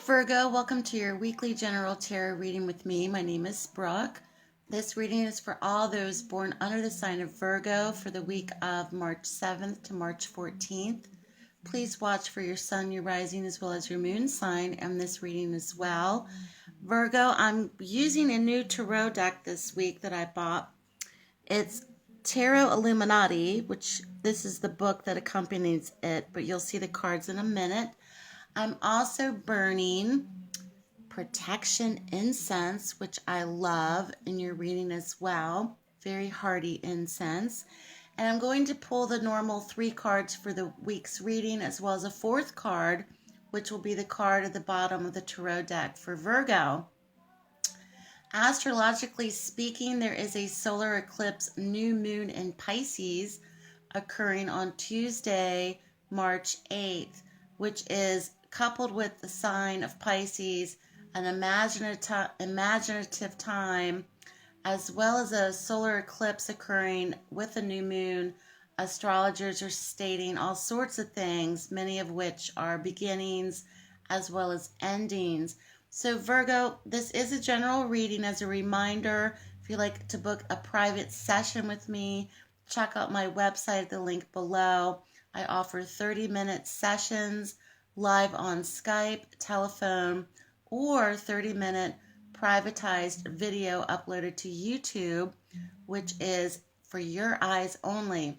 Virgo, welcome to your weekly general tarot reading with me. My name is Brooke. This reading is for all those born under the sign of Virgo for the week of March 7th to March 14th. Please watch for your sun, your rising, as well as your moon sign in this reading as well. Virgo, I'm using a new tarot deck this week that I bought. It's Tarot Illuminati, which this is the book that accompanies it, but you'll see the cards in a minute. I'm also burning protection incense, which I love in your reading as well. Very hearty incense. And I'm going to pull the normal 3 cards for the week's reading, as well as a 4th card, which will be the card at the bottom of the tarot deck for Virgo. Astrologically speaking, there is a solar eclipse new moon in Pisces occurring on Tuesday, March 8th, which is coupled with the sign of Pisces, an imaginative time, as well as a solar eclipse occurring with a new moon. Astrologers are stating all sorts of things, many of which are beginnings as well as endings. So Virgo, this is a general reading. As a reminder, if you'd like to book a private session with me, check out my website at the link below. I offer 30-minute sessions live on Skype, telephone, or 30-minute privatized video uploaded to YouTube, which is for your eyes only.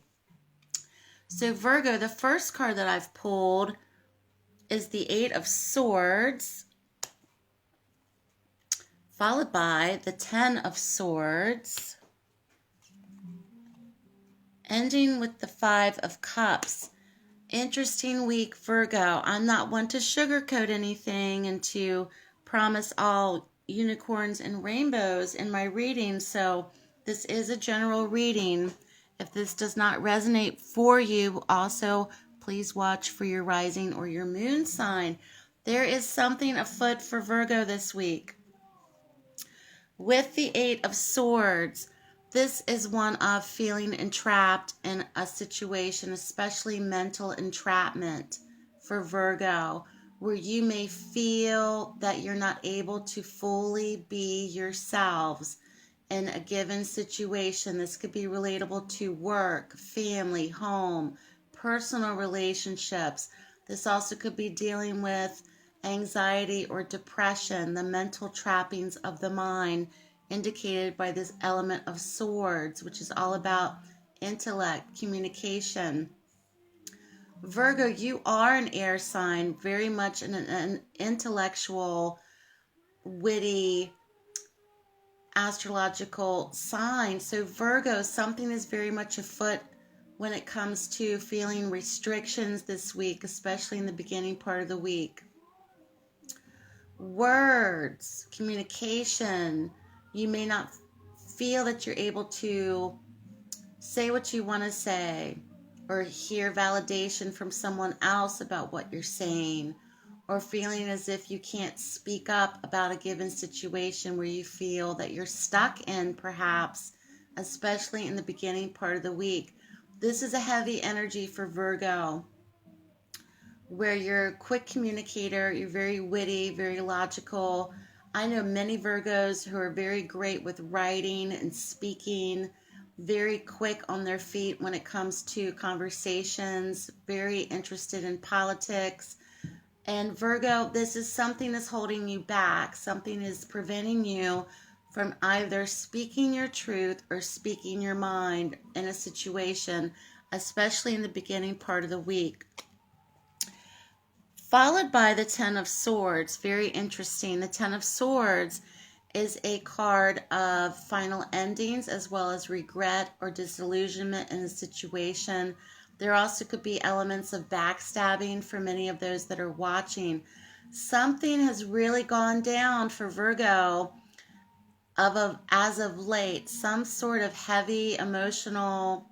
So Virgo, the first card that I've pulled is the 8 of Swords, followed by the 10 of Swords, ending with the 5 of Cups. Interesting week, Virgo. I'm not one to sugarcoat anything and to promise all unicorns and rainbows in my reading, so this is a general reading. If this does not resonate for you, also please watch for your rising or your moon sign. There is something afoot for Virgo this week. With the 8 of Swords, this is one of feeling entrapped in a situation, especially mental entrapment for Virgo, where you may feel that you're not able to fully be yourselves in a given situation. This could be relatable to work, family, home, personal relationships. This also could be dealing with anxiety or depression, the mental trappings of the mind, indicated by this element of Swords, which is all about intellect, communication. Virgo, you are an air sign, very much an intellectual, witty, astrological sign. So Virgo, something is very much afoot when it comes to feeling restrictions this week, especially in the beginning part of the week. Words, communication. You may not feel that you're able to say what you want to say, or hear validation from someone else about what you're saying, or feeling as if you can't speak up about a given situation where you feel that you're stuck in, perhaps, especially in the beginning part of the week. This is a heavy energy for Virgo, where you're a quick communicator, you're very witty, very logical. I know many Virgos who are very great with writing and speaking, very quick on their feet when it comes to conversations, very interested in politics. And Virgo, this is something that's holding you back. Something is preventing you from either speaking your truth or speaking your mind in a situation, especially in the beginning part of the week. Followed by the 10 of Swords. Very interesting. The 10 of Swords is a card of final endings as well as regret or disillusionment in a situation. There also could be elements of backstabbing for many of those that are watching. Something has really gone down for Virgo as of late. Some sort of heavy emotional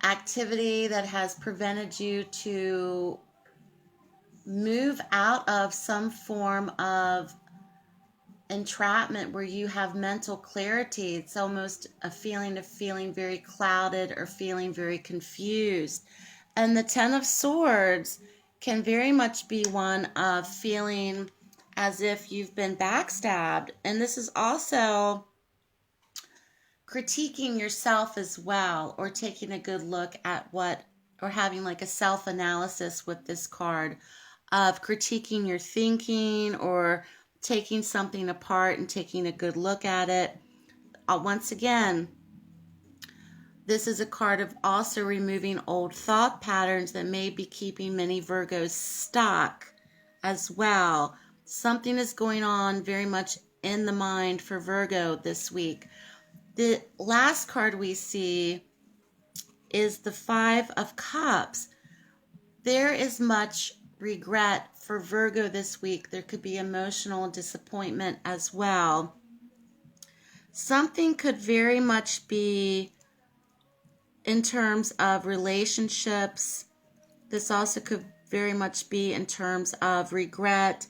activity that has prevented you to move out of some form of entrapment where you have mental clarity. It's almost a feeling of feeling very clouded or feeling very confused. And the 10 of Swords can very much be one of feeling as if you've been backstabbed. And this is also critiquing yourself as well, or taking a good look at what, or having like a self-analysis with this card of critiquing your thinking or taking something apart and taking a good look at it. Once again, this is a card of also removing old thought patterns that may be keeping many Virgos stuck as well. Something is going on very much in the mind for Virgo this week. The last card we see is the Five of Cups. There is much regret for Virgo this week. There could be emotional disappointment as well. Something could very much be in terms of relationships. This also could very much be in terms of regret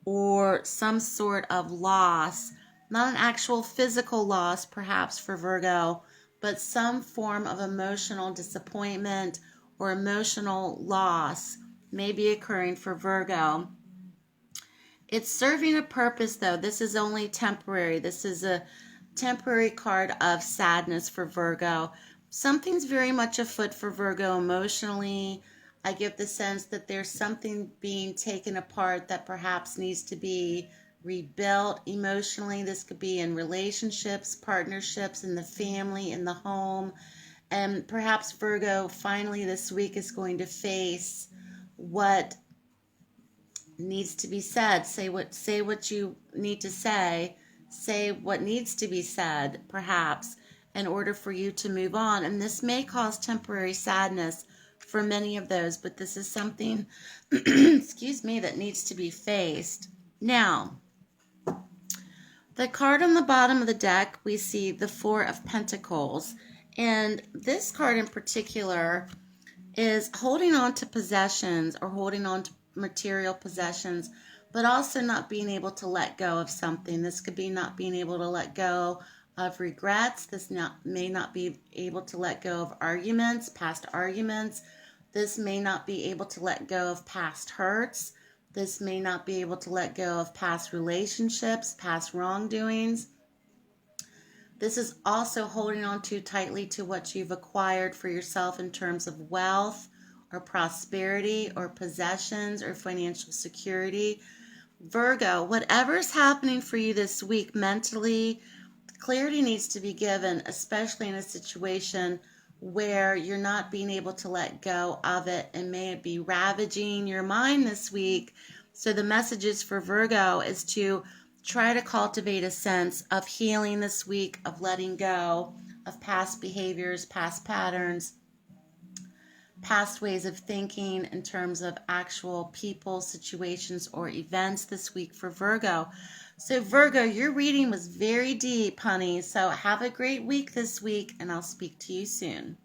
or some sort of loss. Not an actual physical loss, perhaps, for Virgo, but some form of emotional disappointment or emotional loss may be occurring for Virgo. It's serving a purpose, though. This is only temporary. This is a temporary card of sadness for Virgo. Something's very much afoot for Virgo emotionally. I get the sense that there's something being taken apart that perhaps needs to be rebuilt emotionally. This could be in relationships, partnerships, in the family, in the home. And perhaps Virgo finally this week is going to face what needs to be said. Say what you need to say. Say what needs to be said, perhaps, in order for you to move on. And this may cause temporary sadness for many of those, but this is something, excuse me, that needs to be faced. Now, the card on the bottom of the deck, we see the Four of Pentacles. And this card in particular is holding on to possessions or holding on to material possessions, but also not being able to let go of something. This could be not being able to let go of regrets. This may not be able to let go of arguments, past arguments. This may not be able to let go of past hurts. This may not be able to let go of past relationships, past wrongdoings. This is also holding on too tightly to what you've acquired for yourself in terms of wealth or prosperity or possessions or financial security. Virgo, whatever's happening for you this week mentally, clarity needs to be given, especially in a situation where you're not being able to let go of it and may be ravaging your mind this week. So the messages for Virgo is to try to cultivate a sense of healing this week, of letting go of past behaviors, past patterns, past ways of thinking in terms of actual people, situations, or events this week for Virgo. So Virgo, your reading was very deep, honey. So have a great week this week, and I'll speak to you soon.